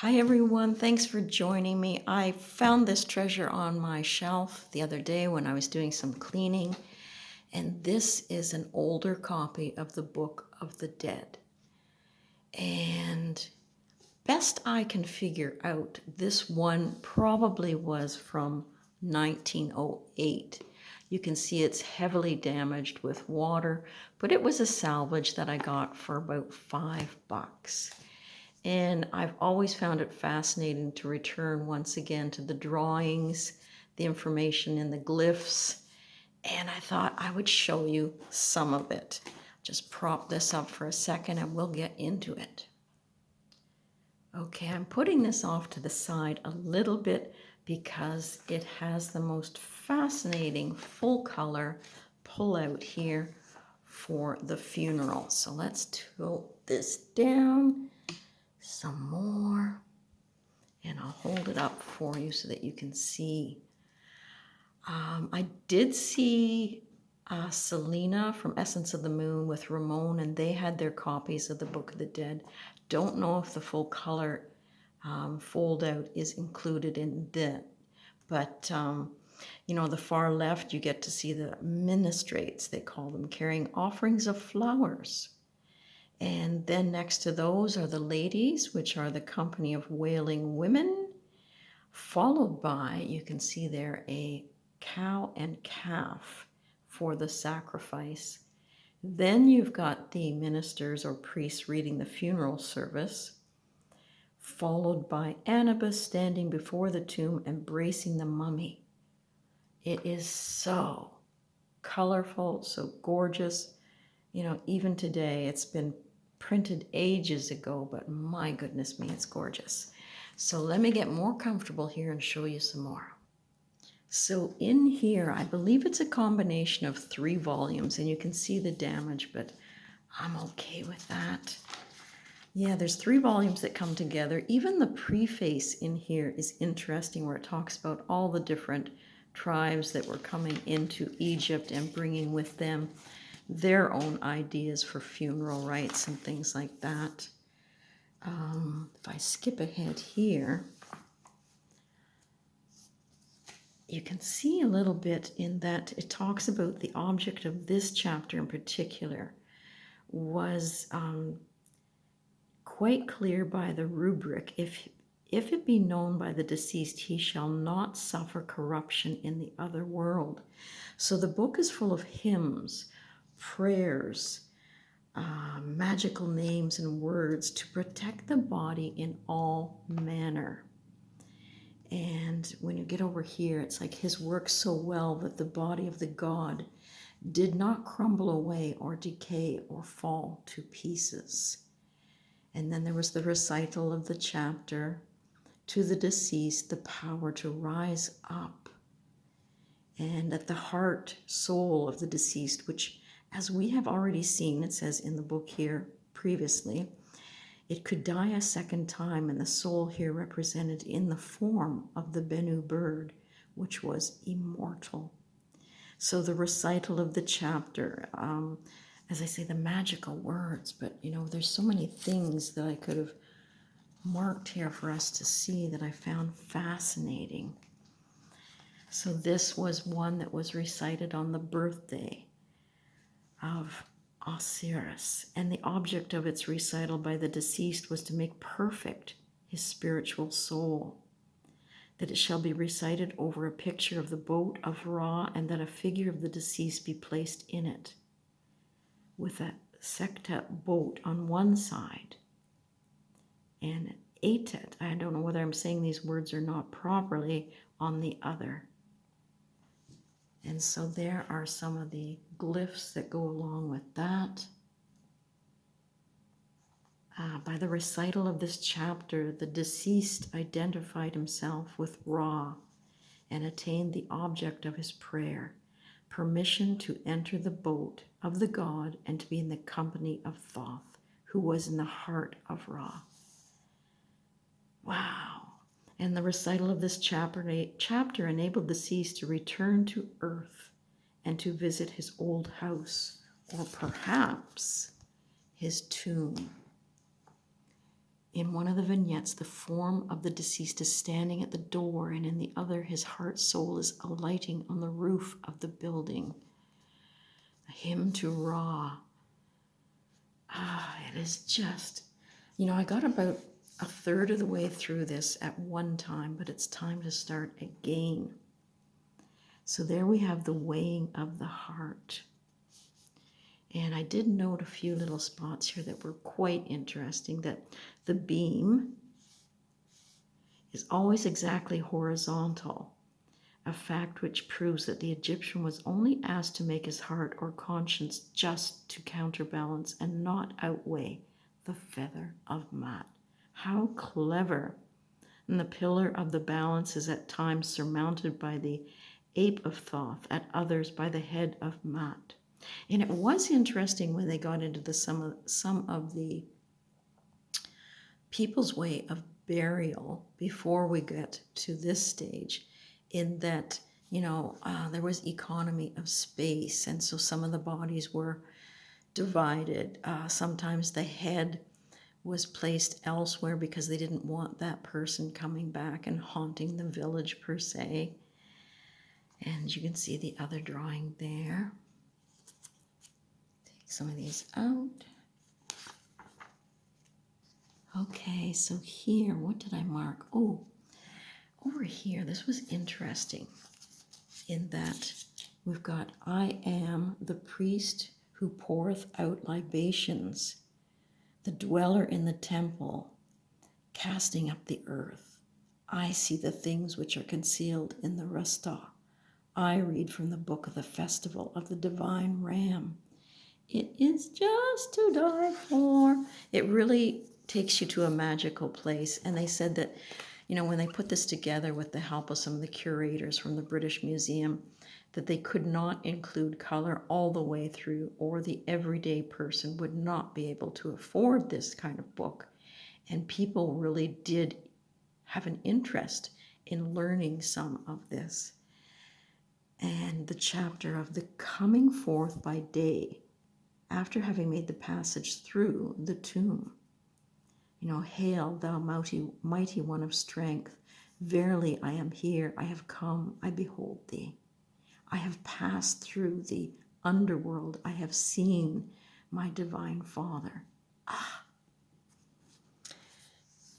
Hi everyone, thanks for joining me. I found this treasure on my shelf the other day when I was doing some cleaning, and this is an older copy of the Book of the Dead. And best I can figure out, this one probably was from 1908. You can see it's heavily damaged with water, but it was a salvage that I got for about $5. And I've always found it fascinating to return once again to the drawings, the information in the glyphs, and I thought I would show you some of it. Just prop this up for a second and we'll get into it. Okay, I'm putting this off to the side a little bit because it has the most fascinating full color pull-out here for the funeral. So let's tilt this down some more, and I'll hold it up for you so that you can see. I did see Celina from Essence of the Moon with Ramon, and they had their copies of the Book of the Dead. Don't know if the full color fold out is included in that, but you know, the far left you get to see the ministrates, they call them, carrying offerings of flowers. And then next to those are the ladies, which are the company of wailing women, followed by, you can see there, a cow and calf for the sacrifice. Then you've got the ministers or priests reading the funeral service, followed by Anubis standing before the tomb embracing the mummy. It is so colorful, so gorgeous. You know, even today, it's been printed ages ago, but my goodness me, it's gorgeous. So let me get more comfortable here and show you some more. So in here, I believe it's a combination of 3 volumes, and you can see the damage, but I'm okay with that. Yeah, there's 3 volumes that come together. Even the preface in here is interesting, where it talks about all the different tribes that were coming into Egypt and bringing with them their own ideas for funeral rites and things like that. If I skip ahead here, you can see a little bit in that it talks about the object of this chapter in particular was quite clear by the rubric, if it be known by the deceased, he shall not suffer corruption in the other world. So the book is full of hymns, prayers, magical names and words to protect the body in all manner. And when you get over here, it's like his works so well that the body of the god did not crumble away or decay or fall to pieces. And then there was the recital of the chapter, to the deceased, the power to rise up. And at the heart, soul of the deceased, which, as we have already seen, it says in the book here previously, it could die a second time, and the soul here represented in the form of the Bennu bird, which was immortal. So the recital of the chapter, as I say, the magical words, but you know, there's so many things that I could have marked here for us to see that I found fascinating. So this was one that was recited on the birthday of Osiris, and the object of its recital by the deceased was to make perfect his spiritual soul, that it shall be recited over a picture of the boat of Ra, and that a figure of the deceased be placed in it, with a Sektet boat on one side, and Atet, I don't know whether I'm saying these words or not properly, on the other. And so there are some of the glyphs that go along with that. By the recital of this chapter, the deceased identified himself with Ra and attained the object of his prayer, permission to enter the boat of the god and to be in the company of Thoth, who was in the heart of Ra. Wow. And the recital of this chapter enabled the deceased to return to earth and to visit his old house, or perhaps his tomb. in one of the vignettes, the form of the deceased is standing at the door, and in the other, his heart soul is alighting on the roof of the building. A hymn to Ra. It is just, I got about a third of the way through this at one time, but it's time to start again. So there we have the weighing of the heart. And I did note a few little spots here that were quite interesting, that the beam is always exactly horizontal, a fact which proves that the Egyptian was only asked to make his heart or conscience just to counterbalance and not outweigh the feather of Mat. How clever. And the pillar of the balance is at times surmounted by the ape of Thoth, at others by the head of Mat. And it was interesting when they got into some of the people's way of burial before we get to this stage, in that, there was economy of space. And so some of the bodies were divided. Sometimes the head was placed elsewhere because they didn't want that person coming back and haunting the village per se. And you can see the other drawing there. Take some of these out. Okay, so here, what did I mark? Oh, over here, this was interesting in that we've got, I am the priest who poureth out libations, the dweller in the temple, casting up the earth. I see the things which are concealed in the Rastah. I read from the book of the festival of the divine ram. It is just to die for. It really takes you to a magical place. And they said that, when they put this together with the help of some of the curators from the British Museum, that they could not include color all the way through, or the everyday person would not be able to afford this kind of book. And people really did have an interest in learning some of this. And the chapter of the coming forth by day, after having made the passage through the tomb. Hail, thou mighty one of strength. Verily I am here, I have come, I behold thee. I have passed through the underworld, I have seen my divine Father.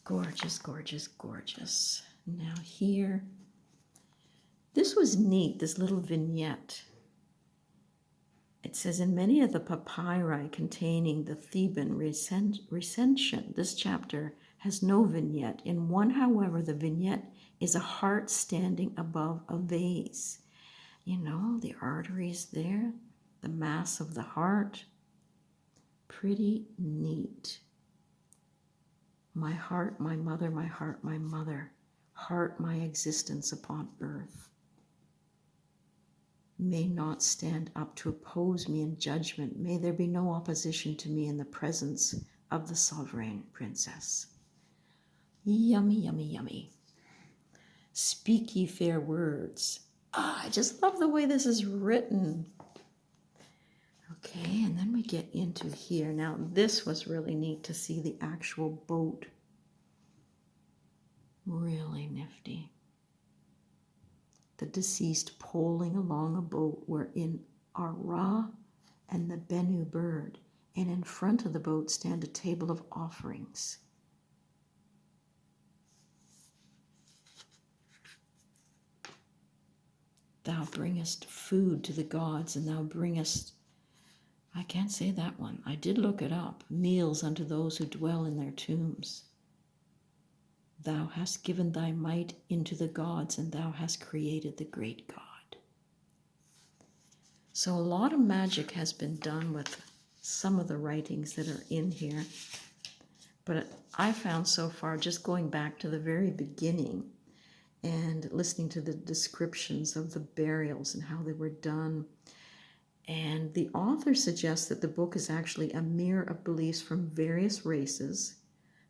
Gorgeous, gorgeous, gorgeous. Now here, this was neat, this little vignette. It says, in many of the papyri containing the Theban recension, this chapter has no vignette. In one, however, the vignette is a heart standing above a vase. The arteries there, the mass of the heart. Pretty neat. My heart, my mother, my heart, my mother. Heart, my existence upon earth. May not stand up to oppose me in judgment. May there be no opposition to me in the presence of the sovereign princess. Yummy, yummy, yummy. Speak ye fair words. I just love the way this is written. Okay, and then we get into here. Now, this was really neat to see the actual boat. Really nifty. The deceased poling along a boat wherein are Ra and the Bennu bird, and in front of the boat stand a table of offerings. Thou bringest food to the gods, and thou bringest, I can't say that one, I did look it up, meals unto those who dwell in their tombs. Thou hast given thy might into the gods, and thou hast created the great God. So a lot of magic has been done with some of the writings that are in here. But I found so far, just going back to the very beginning and listening to the descriptions of the burials and how they were done. And the author suggests that the book is actually a mirror of beliefs from various races,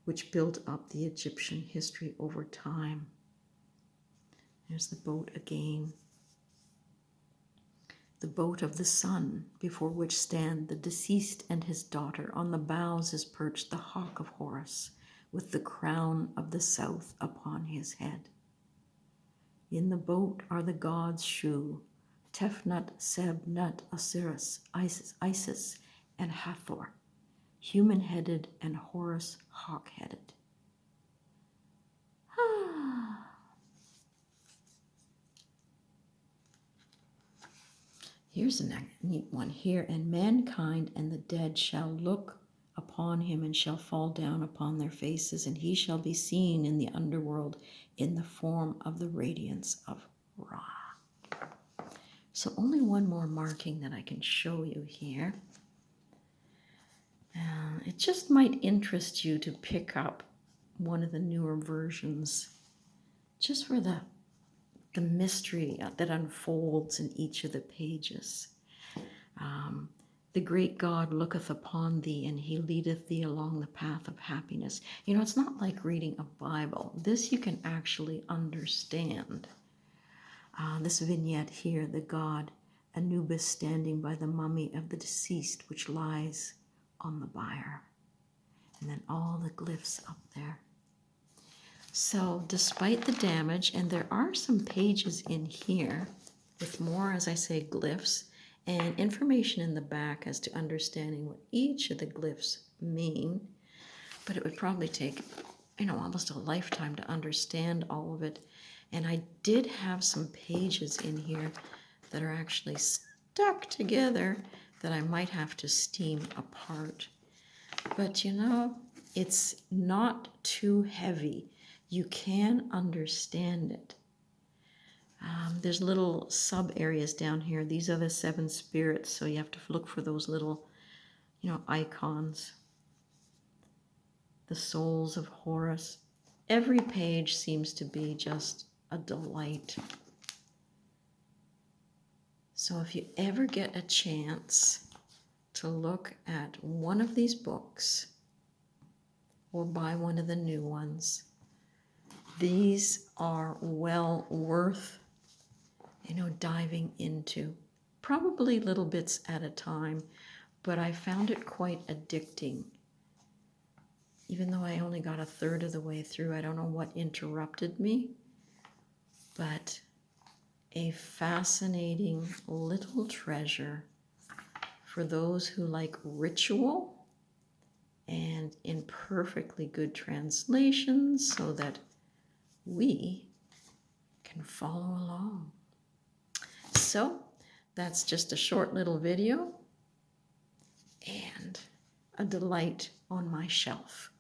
which built up the Egyptian history over time. There's the boat again. The boat of the sun, before which stand the deceased and his daughter. On the bows is perched the hawk of Horus, with the crown of the south upon his head. In the boat are the gods Shu, Tefnut, Sebnut, Osiris, Isis, and Hathor, human-headed, and Horus, hawk-headed. Here's a neat one here. And mankind and the dead shall look upon him and shall fall down upon their faces, and he shall be seen in the underworld in the form of the radiance of Ra. So only one more marking that I can show you here. It just might interest you to pick up one of the newer versions, just for the mystery that unfolds in each of the pages. The great God looketh upon thee, and he leadeth thee along the path of happiness. You know, it's not like reading a Bible. This you can actually understand. This vignette here, the god Anubis standing by the mummy of the deceased, which lies on the bier. And then all the glyphs up there. So despite the damage, and there are some pages in here with more, as I say, glyphs, and information in the back as to understanding what each of the glyphs mean, but it would probably take, almost a lifetime to understand all of it. And I did have some pages in here that are actually stuck together that I might have to steam apart. But it's not too heavy. You can understand it. There's little sub areas down here. These are the 7 spirits, so you have to look for those little, icons. The souls of Horus. Every page seems to be just a delight. So if you ever get a chance to look at one of these books or buy one of the new ones, these are well worth, diving into. Probably little bits at a time, but I found it quite addicting. Even though I only got a third of the way through, I don't know what interrupted me, but a fascinating little treasure for those who like ritual and in perfectly good translations so that we can follow along. So that's just a short little video and a delight on my shelf.